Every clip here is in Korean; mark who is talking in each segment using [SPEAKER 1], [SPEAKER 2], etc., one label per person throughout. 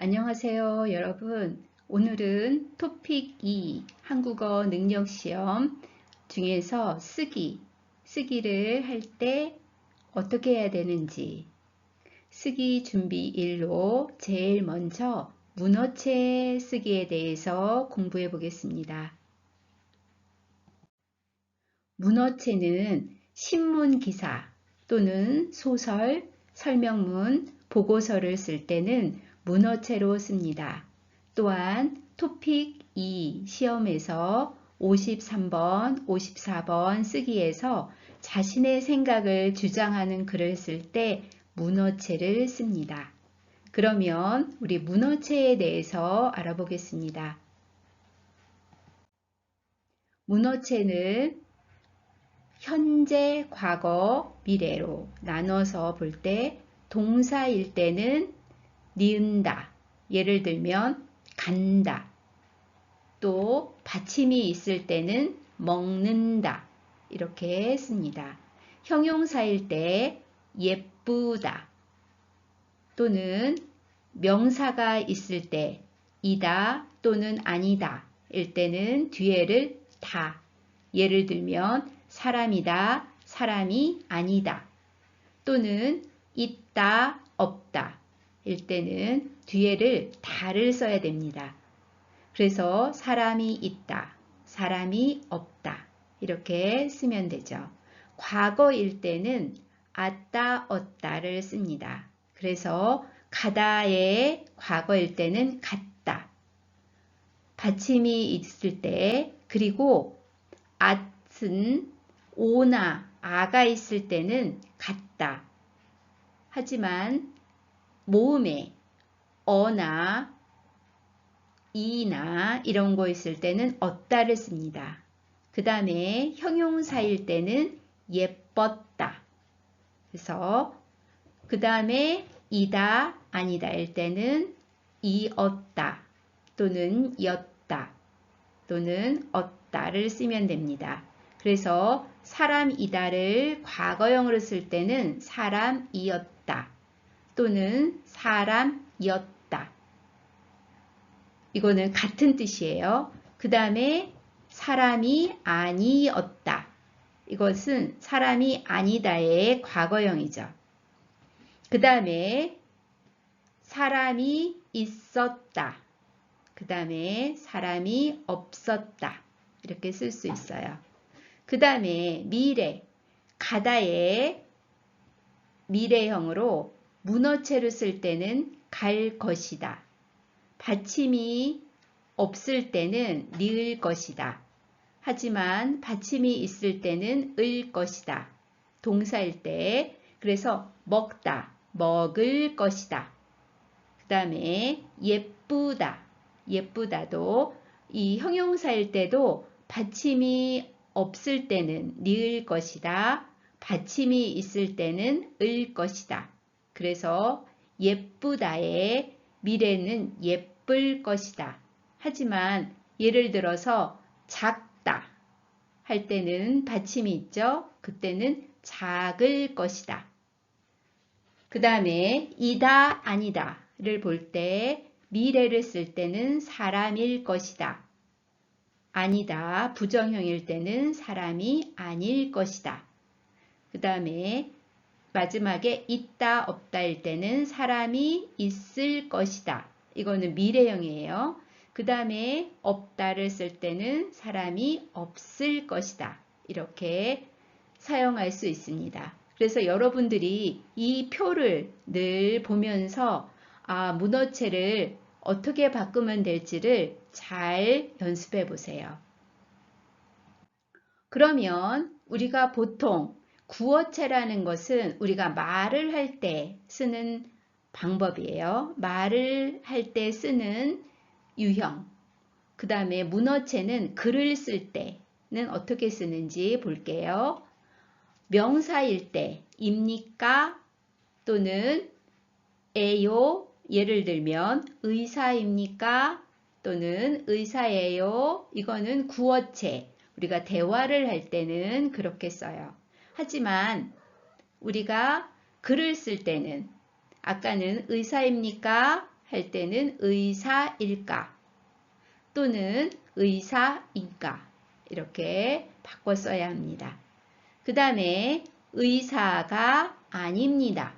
[SPEAKER 1] 안녕하세요, 여러분. 오늘은 토픽 2 한국어 능력 시험 중에서 쓰기를 할 때 어떻게 해야 되는지 쓰기 준비 1로 제일 먼저 문어체 쓰기에 대해서 공부해 보겠습니다. 문어체는 신문 기사 또는 소설, 설명문, 보고서를 쓸 때는 문어체로 씁니다. 또한 토픽 2 시험에서 53번, 54번 쓰기에서 자신의 생각을 주장하는 글을 쓸 때 문어체를 씁니다. 그러면 우리 문어체에 대해서 알아보겠습니다. 문어체는 현재, 과거, 미래로 나눠서 볼 때 동사일 때는 니은다. 예를 들면 간다. 또 받침이 있을 때는 먹는다. 이렇게 씁니다. 형용사일 때 예쁘다. 또는 명사가 있을 때 이다 또는 아니다 일 때는 뒤에를 다. 예를 들면 사람이다, 사람이 아니다. 또는 있다, 없다 일 때는 뒤에를 다를 써야 됩니다. 그래서 사람이 있다, 사람이 없다 이렇게 쓰면 되죠. 과거일 때는 왔다, 없다를 씁니다. 그래서 가다의 과거일 때는 갔다. 받침이 있을 때 그리고 at은 오나 아가 있을 때는 같다. 하지만 모음에 어나 이나 이런 거 있을 때는 없다를 씁니다. 그 다음에 형용사일 때는 예뻤다. 그래서 그 다음에 이다 아니다 일 때는 이었다 또는 였다 또는 없다를 쓰면 됩니다. 그래서 사람이다를 과거형으로 쓸 때는 사람이었다 또는 사람이었다. 이거는 같은 뜻이에요. 그 다음에 사람이 아니었다. 이것은 사람이 아니다의 과거형이죠. 그 다음에 사람이 있었다. 그 다음에 사람이 없었다. 이렇게 쓸 수 있어요. 그 다음에 미래, 가다의 미래형으로 문어체를 쓸 때는 갈 것이다. 받침이 없을 때는 니을 것이다. 하지만 받침이 있을 때는 을 것이다. 동사일 때 그래서 먹다, 먹을 것이다. 그 다음에 예쁘다, 예쁘다도 이 형용사일 때도 받침이 없을 때는 니을 것이다. 받침이 있을 때는 을 것이다. 그래서 예쁘다의 미래는 예쁠 것이다. 하지만 예를 들어서 작다 할 때는 받침이 있죠. 그때는 작을 것이다. 그 다음에 이다 아니다를 볼 때 미래를 쓸 때는 사람일 것이다. 아니다 부정형일 때는 사람이 아닐 것이다. 그 다음에 마지막에 있다 없다일 때는 사람이 있을 것이다. 이거는 미래형이에요. 그 다음에 없다를 쓸 때는 사람이 없을 것이다. 이렇게 사용할 수 있습니다. 그래서 여러분들이 이 표를 늘 보면서 문어체를 어떻게 바꾸면 될지를 잘 연습해 보세요. 그러면 우리가 보통 구어체라는 것은 우리가 말을 할 때 쓰는 방법이에요. 말을 할 때 쓰는 유형. 그 다음에 문어체는 글을 쓸 때는 어떻게 쓰는지 볼게요. 명사일 때 입니까 또는 에요. 예를 들면 의사입니까 또는 의사예요. 이거는 구어체. 우리가 대화를 할 때는 그렇게 써요. 하지만 우리가 글을 쓸 때는 아까는 의사입니까 할 때는 의사일까 또는 의사인가 이렇게 바꿔 써야 합니다. 그 다음에 의사가 아닙니다.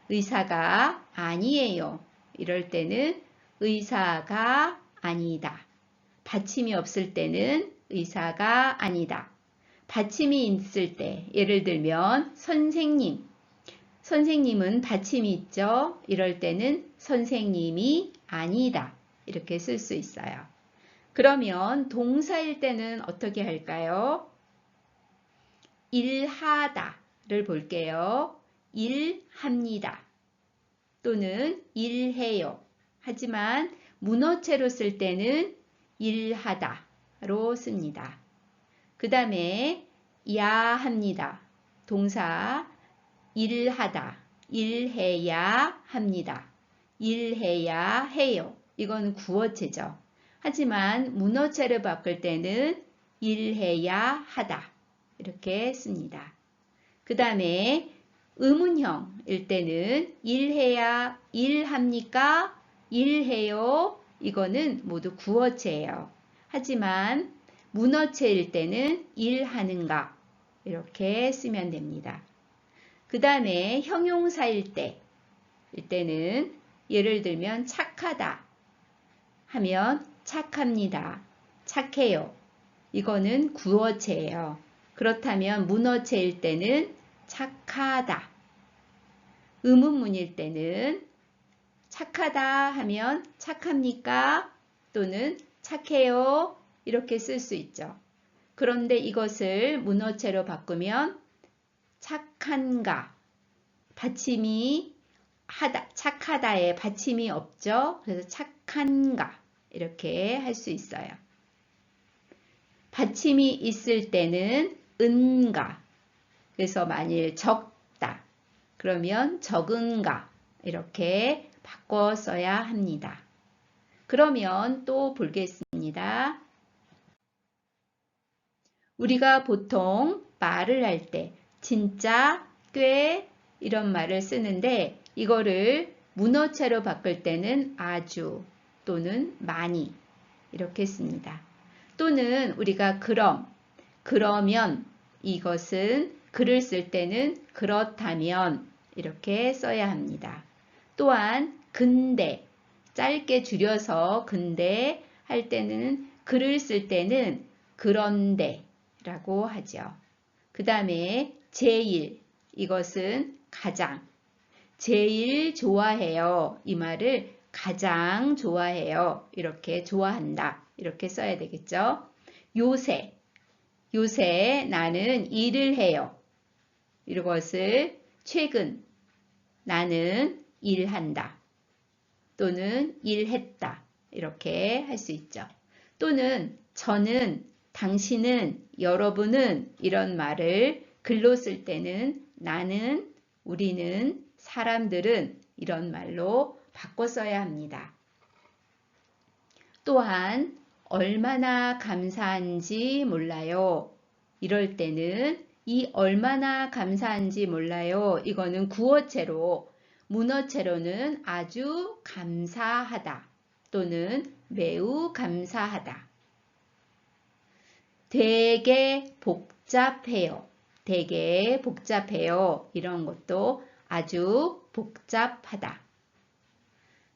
[SPEAKER 1] 의사가 아니에요. 이럴 때는 의사가 아니다. 받침이 없을 때는 의사가 아니다. 받침이 있을 때 예를 들면 선생님. 선생님은 받침이 있죠. 이럴 때는 선생님이 아니다. 이렇게 쓸 수 있어요. 그러면 동사일 때는 어떻게 할까요? 일하다를 볼게요. 일합니다. 또는 일해요. 하지만 문어체로 쓸 때는 일하다로 씁니다. 그 다음에 야합니다. 동사 일하다, 일해야 합니다. 일해야 해요. 이건 구어체죠. 하지만 문어체를 바꿀 때는 일해야 하다. 이렇게 씁니다. 그 다음에 의문형일 때는 일해야, 일합니까? 일해요. 이거는 모두 구어체예요. 하지만 문어체일 때는 일하는가 이렇게 쓰면 됩니다. 그 다음에 형용사일 때는 예를 들면 착하다 하면 착합니다. 착해요. 이거는 구어체예요. 그렇다면 문어체일 때는 착하다. 의문문일 때는 착하다 하면 착합니까? 또는 착해요. 이렇게 쓸 수 있죠. 그런데 이것을 문어체로 바꾸면 착한가. 받침이 하다, 착하다에 받침이 없죠. 그래서 착한가. 이렇게 할 수 있어요. 받침이 있을 때는 은가. 그래서 만일 적다. 그러면 적은가. 이렇게 바꿔 써야 합니다. 그러면 또 보겠습니다. 우리가 보통 말을 할 때 진짜, 꽤 이런 말을 쓰는데 이거를 문어체로 바꿀 때는 아주 또는 많이 이렇게 씁니다. 또는 우리가 그러면 이것은 글을 쓸 때는 그렇다면 이렇게 써야 합니다. 또한 근데 짧게 줄여서 근데 할 때는 글을 쓸 때는 그런데 라고 하죠. 그 다음에 제일 이것은 가장 제일 좋아해요. 이 말을 가장 좋아해요. 이렇게 좋아한다. 이렇게 써야 되겠죠. 요새 나는 일을 해요. 이것을 최근 나는 일한다. 또는 일했다. 이렇게 할 수 있죠. 또는 저는, 당신은, 여러분은 이런 말을 글로 쓸 때는 나는, 우리는, 사람들은 이런 말로 바꿔 써야 합니다. 또한 얼마나 감사한지 몰라요. 이럴 때는 이 얼마나 감사한지 몰라요. 이거는 구어체로, 문어체로는 아주 감사하다 또는 매우 감사하다. 되게 복잡해요. 되게 복잡해요. 이런 것도 아주 복잡하다.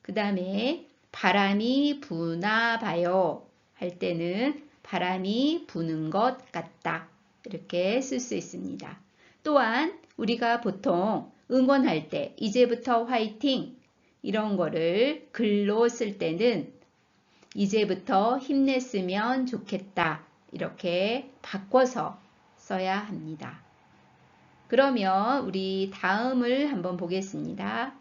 [SPEAKER 1] 그 다음에 바람이 부나 봐요. 할 때는 바람이 부는 것 같다. 이렇게 쓸 수 있습니다. 또한 우리가 보통 응원할 때 이제부터 화이팅 이런 거를 글로 쓸 때는 이제부터 힘냈으면 좋겠다. 이렇게 바꿔서 써야 합니다. 그러면 우리 다음을 한번 보겠습니다.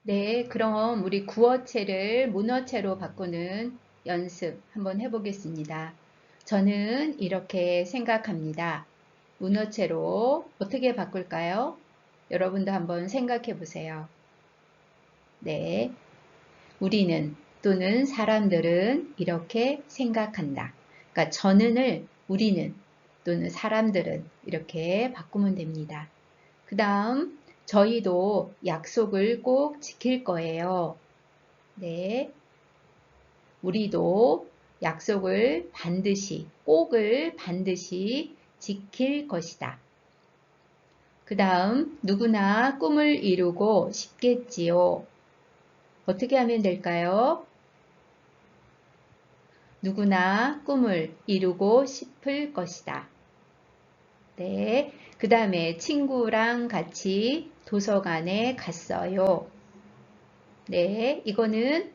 [SPEAKER 1] 네, 그럼 우리 구어체를 문어체로 바꾸는 연습 한번 해보겠습니다. 저는 이렇게 생각합니다. 문어체로 어떻게 바꿀까요? 여러분도 한번 생각해 보세요. 네, 우리는 또는 사람들은 이렇게 생각한다. 그러니까 저는을 우리는 또는 사람들은 이렇게 바꾸면 됩니다. 그 다음 저희도 약속을 꼭 지킬 거예요. 네. 우리도 약속을 반드시, 꼭을 반드시 지킬 것이다. 그 다음, 누구나 꿈을 이루고 싶겠지요. 어떻게 하면 될까요? 누구나 꿈을 이루고 싶을 것이다. 네. 그 다음에 친구랑 같이 도서관에 갔어요. 네. 이거는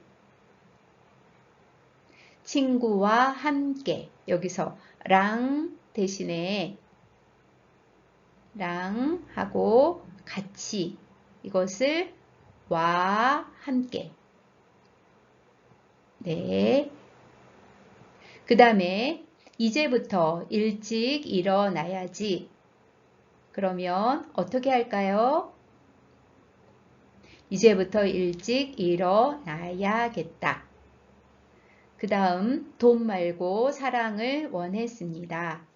[SPEAKER 1] 친구와 함께. 여기서 랑 대신에 랑 하고 같이. 이것을 와 함께. 네. 그 다음에 이제부터 일찍 일어나야지. 그러면 어떻게 할까요? 이제부터 일찍 일어나야겠다. 그 다음 돈 말고 사랑을 원했습니다.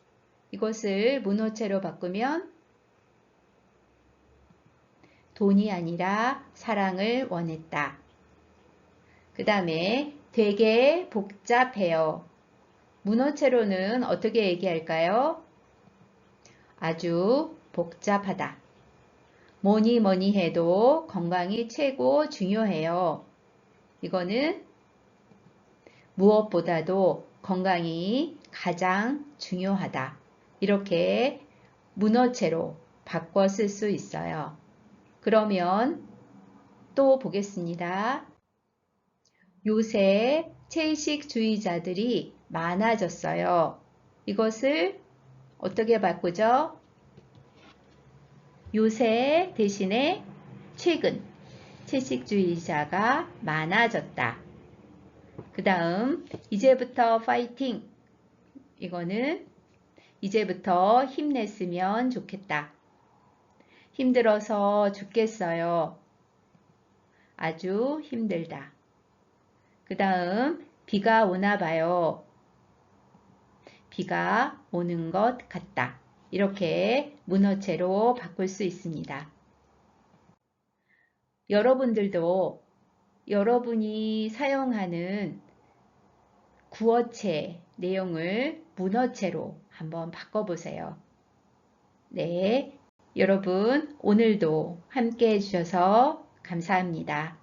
[SPEAKER 1] 이것을 문어체로 바꾸면 돈이 아니라 사랑을 원했다. 그 다음에 되게 복잡해요. 문어체로는 어떻게 얘기할까요? 아주 복잡하다. 뭐니 뭐니 해도 건강이 최고 중요해요. 이거는 무엇보다도 건강이 가장 중요하다. 이렇게 문어체로 바꿔 쓸 수 있어요. 그러면 또 보겠습니다. 요새 채식주의자들이 많아졌어요. 이것을 어떻게 바꾸죠? 요새 대신에 최근 채식주의자가 많아졌다. 그 다음 이제부터 파이팅. 이거는 이제부터 힘냈으면 좋겠다. 힘들어서 죽겠어요. 아주 힘들다. 그 다음 비가 오나 봐요. 비가 오는 것 같다. 이렇게 문어체로 바꿀 수 있습니다. 여러분들도 여러분이 사용하는 구어체 내용을 문어체로 한번 바꿔보세요. 네, 여러분 오늘도 함께 해주셔서 감사합니다.